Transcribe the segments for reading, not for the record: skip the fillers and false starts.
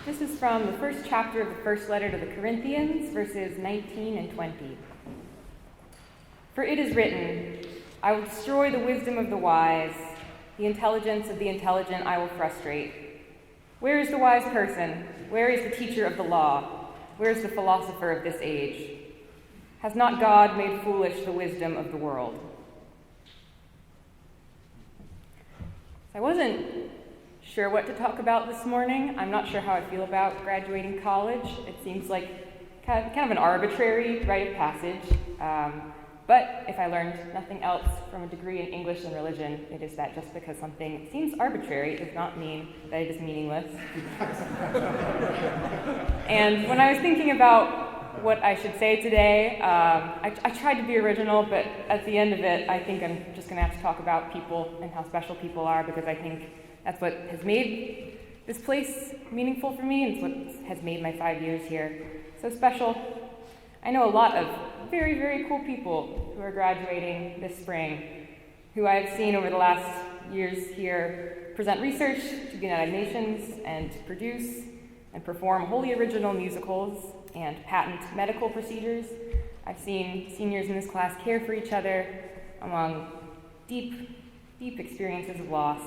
This is from the first chapter of the first letter to the Corinthians, verses 19 and 20. For it is written, I will destroy the wisdom of the wise, the intelligence of the intelligent I will frustrate. Where is the wise person? Where is the teacher of the law? Where is the philosopher of this age? Has not God made foolish the wisdom of the world? I wasn't sure what to talk about this morning. I'm not sure how I feel about graduating college. It seems like kind of an arbitrary rite of passage. But if I learned nothing else from a degree in English and religion, it is that just because something seems arbitrary does not mean that it is meaningless. And when I was thinking about what I should say today, I tried to be original, but at the end of it, I think I'm just going to have to talk about people and how special people are, because I think that's what has made this place meaningful for me, and it's what has made my 5 years here so special. I know a lot of very, very cool people who are graduating this spring, who I have seen over the last years here present research to the United Nations and produce and perform wholly original musicals and patent medical procedures. I've seen seniors in this class care for each other among deep, deep experiences of loss.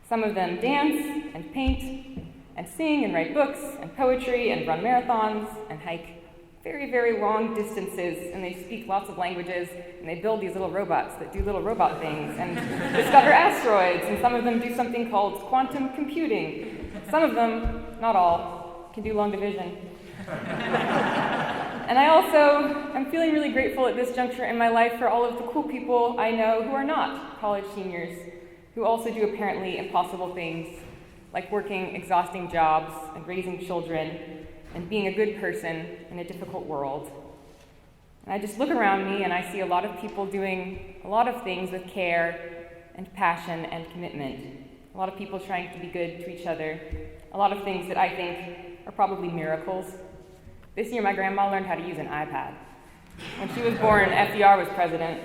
Some of them dance and paint and sing and write books and poetry and run marathons and hike very, very long distances, and they speak lots of languages, and they build these little robots that do little robot things and discover asteroids, and some of them do something called quantum computing. Some of them, not all, can do long division. And I also am feeling really grateful at this juncture in my life for all of the cool people I know who are not college seniors, who also do apparently impossible things, like working exhausting jobs and raising children and being a good person in a difficult world. And I just look around me and I see a lot of people doing a lot of things with care and passion and commitment. A lot of people trying to be good to each other. A lot of things that I think are probably miracles. This year my grandma learned how to use an iPad. When she was born, FDR was president.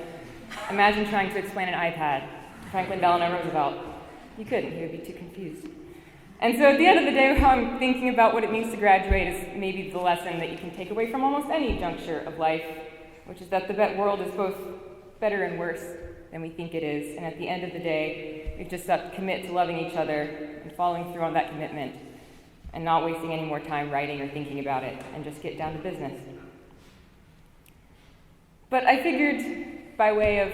Imagine trying to explain an iPad to Franklin Delano Roosevelt. You couldn't, he would be too confused. And so at the end of the day, how I'm thinking about what it means to graduate is maybe the lesson that you can take away from almost any juncture of life, which is that the world is both better and worse than we think it is. And at the end of the day, we just have to commit to loving each other and following through on that commitment and not wasting any more time writing or thinking about it and just get down to business. But I figured, by way of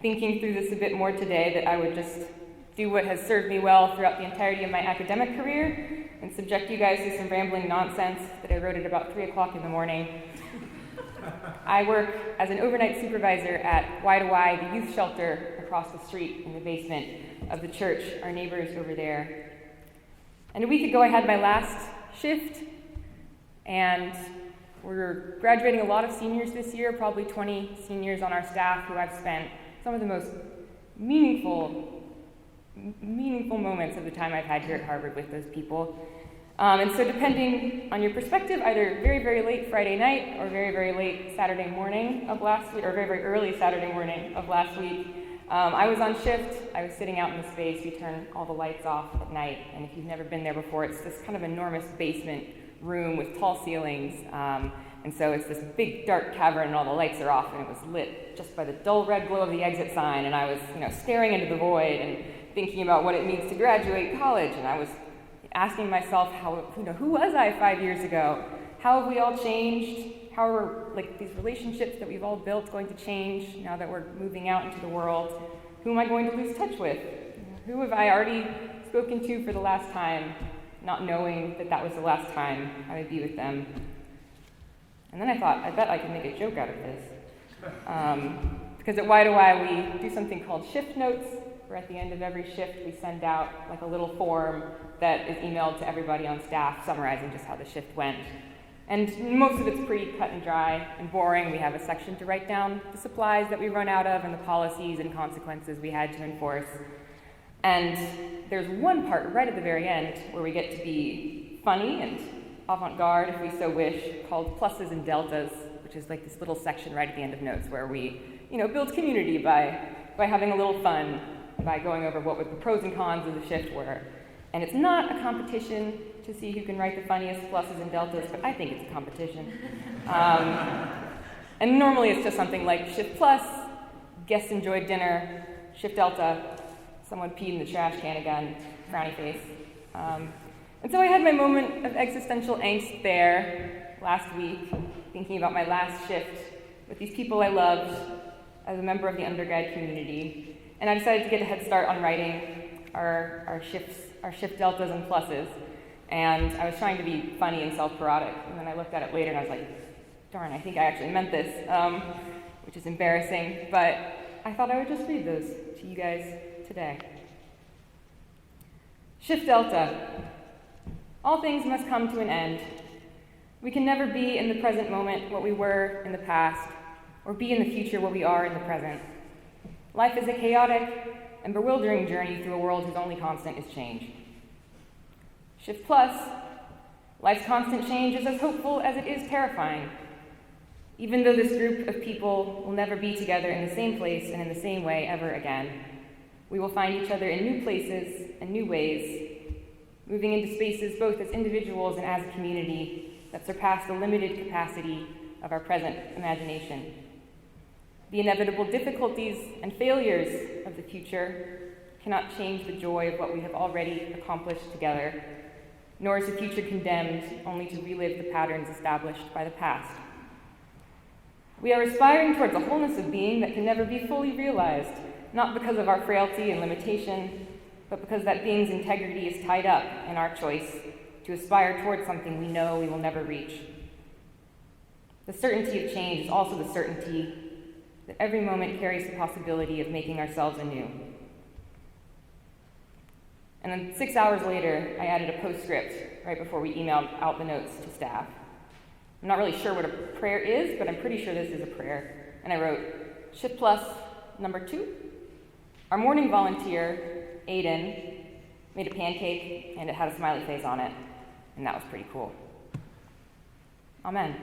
thinking through this a bit more today, that I would just do what has served me well throughout the entirety of my academic career and subject you guys to some rambling nonsense that I wrote at about 3 o'clock in the morning. I work as an overnight supervisor at Y2Y, the youth shelter across the street in the basement of the church, our neighbors over there. And a week ago I had my last shift, and we're graduating a lot of seniors this year, probably 20 seniors on our staff who I've spent some of the most meaningful moments of the time I've had here at Harvard with those people. And so depending on your perspective, either very, very late Friday night or very, very late Saturday morning of last week, or very, very early Saturday morning of last week, I was on shift. I was sitting out in the space. We turn all the lights off at night, and if you've never been there before, it's this kind of enormous basement room with tall ceilings. And so it's this big dark cavern and all the lights are off, and it was lit just by the dull red glow of the exit sign, and I was staring into the void and thinking about what it means to graduate college, and I was asking myself, who was I 5 years ago? How have we all changed? How are these relationships that we've all built going to change now that we're moving out into the world? Who am I going to lose touch with? Who have I already spoken to for the last time, not knowing that that was the last time I would be with them? And then I thought, I bet I can make a joke out of this. Because at Y2Y we do something called shift notes, where at the end of every shift we send out a little form that is emailed to everybody on staff summarizing just how the shift went. And most of it's pretty cut and dry and boring. We have a section to write down the supplies that we run out of and the policies and consequences we had to enforce. And there's one part right at the very end where we get to be funny and avant-garde, if we so wish, called pluses and deltas, which is this little section right at the end of notes where we build community by having a little fun, by going over what the pros and cons of the shift were. And it's not a competition to see who can write the funniest pluses and deltas, but I think it's a competition. And normally it's just something like shift plus, guests enjoyed dinner, shift delta, someone peed in the trash can again, frowny face. And so I had my moment of existential angst there last week, thinking about my last shift with these people I loved as a member of the undergrad community. And I decided to get a head start on writing our shift deltas and pluses. And I was trying to be funny and self-parodic. And then I looked at it later and I was like, darn, I think I actually meant this, which is embarrassing. But I thought I would just read those to you guys today. Shift delta. All things must come to an end. We can never be in the present moment what we were in the past, or be in the future what we are in the present. Life is a chaotic and bewildering journey through a world whose only constant is change. Shift plus. Life's constant change is as hopeful as it is terrifying. Even though this group of people will never be together in the same place and in the same way ever again, we will find each other in new places and new ways, moving into spaces both as individuals and as a community that surpass the limited capacity of our present imagination. The inevitable difficulties and failures of the future cannot change the joy of what we have already accomplished together, nor is the future condemned only to relive the patterns established by the past. We are aspiring towards a wholeness of being that can never be fully realized, not because of our frailty and limitation, but because that being's integrity is tied up in our choice to aspire towards something we know we will never reach. The certainty of change is also the certainty that every moment carries the possibility of making ourselves anew. And then 6 hours later, I added a postscript right before we emailed out the notes to staff. I'm not really sure what a prayer is, but I'm pretty sure this is a prayer. And I wrote, shift plus number 2. Our morning volunteer, Aiden, made a pancake and it had a smiley face on it, and that was pretty cool. Amen.